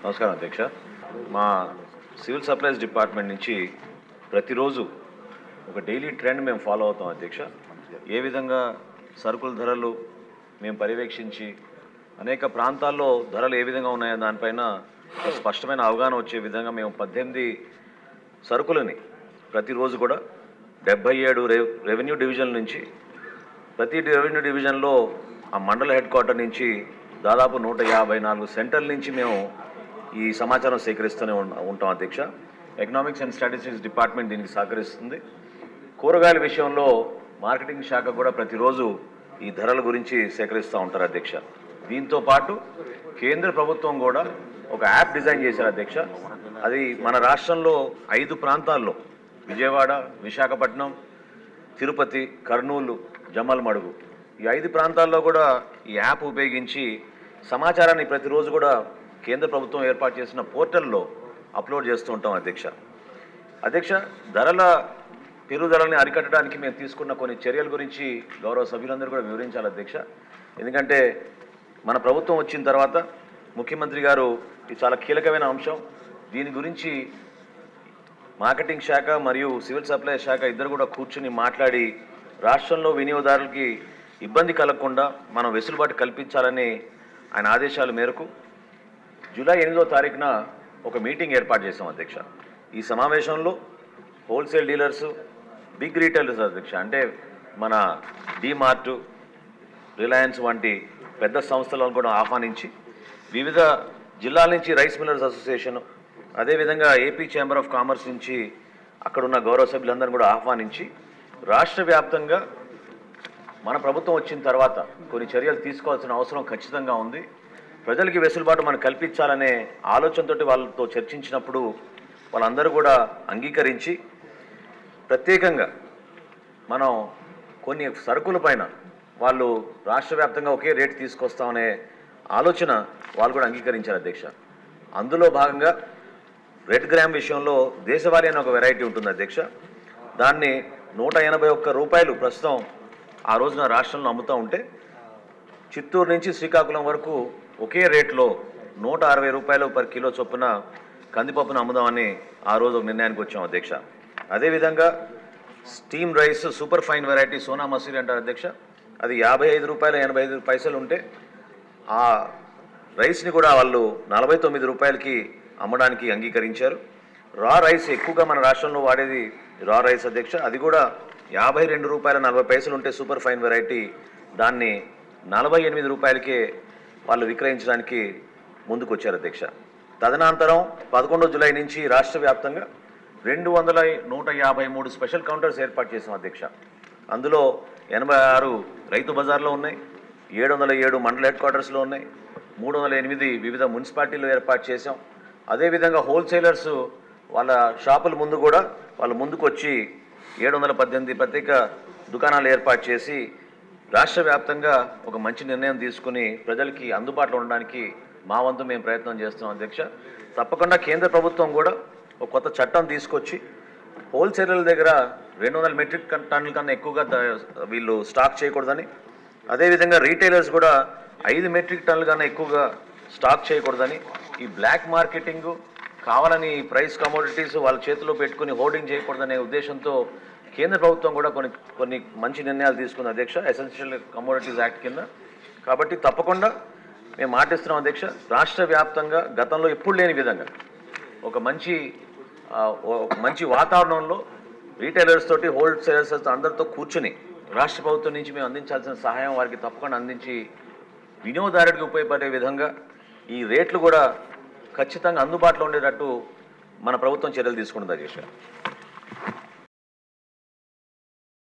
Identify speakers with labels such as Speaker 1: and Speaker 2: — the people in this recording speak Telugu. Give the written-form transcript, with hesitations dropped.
Speaker 1: నమస్కారం అధ్యక్ష. మా సివిల్ సప్లైస్ డిపార్ట్మెంట్ నుంచి ప్రతిరోజు ఒక డైలీ ట్రెండ్ మేము ఫాలో అవుతాం అధ్యక్ష. ఏ విధంగా సరుకుల ధరలు మేము పర్యవేక్షించి అనేక ప్రాంతాల్లో ధరలు ఏ విధంగా ఉన్నాయో దానిపైన స్పష్టమైన అవగాహన వచ్చే విధంగా మేము 18 సరుకులని ప్రతిరోజు కూడా 77 రెవెన్యూ డివిజన్ నుంచి ప్రతి రెవెన్యూ డివిజన్లో ఆ మండల హెడ్ క్వార్టర్ నుంచి దాదాపు 154 సెంటర్ల నుంచి మేము ఈ సమాచారం సేకరిస్తూనే ఉంటాం అధ్యక్ష. ఎకనామిక్స్ అండ్ స్టాటిస్టిక్స్ డిపార్ట్మెంట్ దీనికి సహకరిస్తుంది. కూరగాయల విషయంలో మార్కెటింగ్ శాఖ కూడా ప్రతిరోజు ఈ ధరల గురించి సేకరిస్తూ ఉంటారు అధ్యక్ష. దీంతో పాటు కేంద్ర ప్రభుత్వం కూడా ఒక యాప్ డిజైన్ చేశారు అధ్యక్ష. అది మన రాష్ట్రంలో 5 ప్రాంతాల్లో విజయవాడ, విశాఖపట్నం, తిరుపతి, కర్నూలు, జమ్మలమడుగు ఈ 5 ప్రాంతాల్లో కూడా ఈ యాప్ ఉపయోగించి సమాచారాన్ని ప్రతిరోజు కూడా కేంద్ర ప్రభుత్వం ఏర్పాటు చేసిన పోర్టల్లో అప్లోడ్ చేస్తూ ఉంటాం అధ్యక్ష. ధరల పెరుగుదలని అరికట్టడానికి మేము తీసుకున్న కొన్ని చర్యల గురించి గౌరవ సభ్యులందరూ కూడా వివరించాలి అధ్యక్ష. ఎందుకంటే మన ప్రభుత్వం వచ్చిన తర్వాత ముఖ్యమంత్రి గారు ఇది చాలా కీలకమైన అంశం. దీని గురించి మార్కెటింగ్ శాఖ మరియు సివిల్ సప్లై శాఖ ఇద్దరు కూడా కూర్చుని మాట్లాడి రాష్ట్రంలో వినియోగదారులకి ఇబ్బంది కలగకుండా మనం వెసులుబాటు కల్పించాలని ఆయన ఆదేశాల మేరకు జూలై 8వ తారీఖున ఒక మీటింగ్ ఏర్పాటు చేశాం అధ్యక్ష. ఈ సమావేశంలో హోల్సేల్ డీలర్సు, బిగ్ రీటైలర్స్ అధ్యక్ష, అంటే మన డీమార్ట్, రిలయన్స్ వంటి పెద్ద సంస్థలను కూడా ఆహ్వానించి వివిధ జిల్లాల నుంచి రైస్ మిల్లర్స్ అసోసియేషన్, అదేవిధంగా ఏపీ ఛాంబర్ ఆఫ్ కామర్స్ నుంచి అక్కడున్న గౌరవ సభ్యులందరినీ కూడా ఆహ్వానించి రాష్ట్ర వ్యాప్తంగా మన ప్రభుత్వం వచ్చిన తర్వాత కొన్ని చర్యలు తీసుకోవాల్సిన అవసరం ఖచ్చితంగా ఉంది. ప్రజలకి వెసులుబాటు మనం కల్పించాలనే ఆలోచనతోటి వాళ్ళతో చర్చించినప్పుడు వాళ్ళందరూ కూడా అంగీకరించి ప్రత్యేకంగా మనం కొన్ని సరుకుల పైన వాళ్ళు రాష్ట్ర వ్యాప్తంగా ఒకే రేటు తీసుకొస్తామనే ఆలోచన వాళ్ళు కూడా అంగీకరించారు అధ్యక్ష. అందులో భాగంగా రెడ్ గ్రామ్ విషయంలో దేశవాళీ అనే ఒక వెరైటీ ఉంటుంది అధ్యక్ష. దాన్ని 181 రూపాయలు ప్రస్తుతం ఆ రోజున రాష్ట్రంలో అమ్ముతూ ఉంటే చిత్తూరు నుంచి శ్రీకాకుళం వరకు ఒకే రేట్లో 160 రూపాయలు పర్ కిలో చొప్పున కందిపప్పును అమ్ముదామని ఆ రోజు నిర్ణయానికి వచ్చాం అధ్యక్ష. అదేవిధంగా steam rice super fine variety Sona Masuri అంటారు అధ్యక్ష. అది 55 రూపాయలు 85 పైసలు ఉంటే ఆ రైస్ని కూడా వాళ్ళు 49 రూపాయలకి అమ్మడానికి అంగీకరించారు. రా రైస్ ఎక్కువగా మన రాష్ట్రంలో వాడేది రా రైస్ అధ్యక్ష. అది కూడా 52 రూపాయల 40 పైసలు ఉంటే సూపర్ ఫైన్ వెరైటీ దాన్ని 48 రూపాయలకే వాళ్ళు విక్రయించడానికి ముందుకు వచ్చారు అధ్యక్ష. తదనంతరం 11 జూలై నుంచి రాష్ట్ర వ్యాప్తంగా 153 స్పెషల్ కౌంటర్స్ ఏర్పాటు చేసాం అధ్యక్ష. అందులో 86 రైతు బజార్లో ఉన్నాయి, 707 మండల హెడ్ క్వార్టర్స్లో ఉన్నాయి, 308 వివిధ మున్సిపాలిటీలు ఏర్పాటు చేసాం. అదేవిధంగా హోల్సేలర్స్ వాళ్ళ షాపుల ముందు కూడా వాళ్ళు ముందుకు వచ్చి 718 ప్రత్యేక దుకాణాలు ఏర్పాటు చేసి రాష్ట్ర వ్యాప్తంగా ఒక మంచి నిర్ణయం తీసుకుని ప్రజలకి అందుబాటులో ఉండడానికి మా వంతు మేము ప్రయత్నం చేస్తున్నాం అధ్యక్ష. తప్పకుండా కేంద్ర ప్రభుత్వం కూడా ఒక కొత్త చట్టం తీసుకొచ్చి హోల్సేలర్ల దగ్గర 200 మెట్రిక్ టన్నుల కన్నా ఎక్కువగా వీళ్ళు స్టాక్ చేయకూడదని, అదేవిధంగా రీటైలర్స్ కూడా 5 మెట్రిక్ టన్నుల కన్నా ఎక్కువగా స్టాక్ చేయకూడదని, ఈ బ్లాక్ మార్కెటింగ్ కావాలని ప్రైస్ కమోడిటీస్ వాళ్ళ చేతిలో పెట్టుకుని హోర్డింగ్ చేయకూడదనే ఉద్దేశంతో కేంద్ర ప్రభుత్వం కూడా కొన్ని మంచి నిర్ణయాలు తీసుకుంది అధ్యక్ష, ఎసెన్షియల్ కమోడిటీస్ యాక్ట్ కింద. కాబట్టి తప్పకుండా మేము మాటిస్తున్నాం అధ్యక్ష. రాష్ట్ర వ్యాప్తంగా గతంలో ఎప్పుడు లేని విధంగా ఒక మంచి వాతావరణంలో రీటైలర్స్ తోటి హోల్సేలర్స్ అందరితో కూర్చుని రాష్ట్ర ప్రభుత్వం నుంచి మేము అందించాల్సిన సహాయం వారికి తప్పకుండా అందించి వినియోగదారుడికి ఉపయోగపడే విధంగా ఈ రేట్లు కూడా ఖచ్చితంగా అందుబాటులో ఉండేటట్టు మన ప్రభుత్వం చర్యలు తీసుకుంటుంది అధ్యక్ష.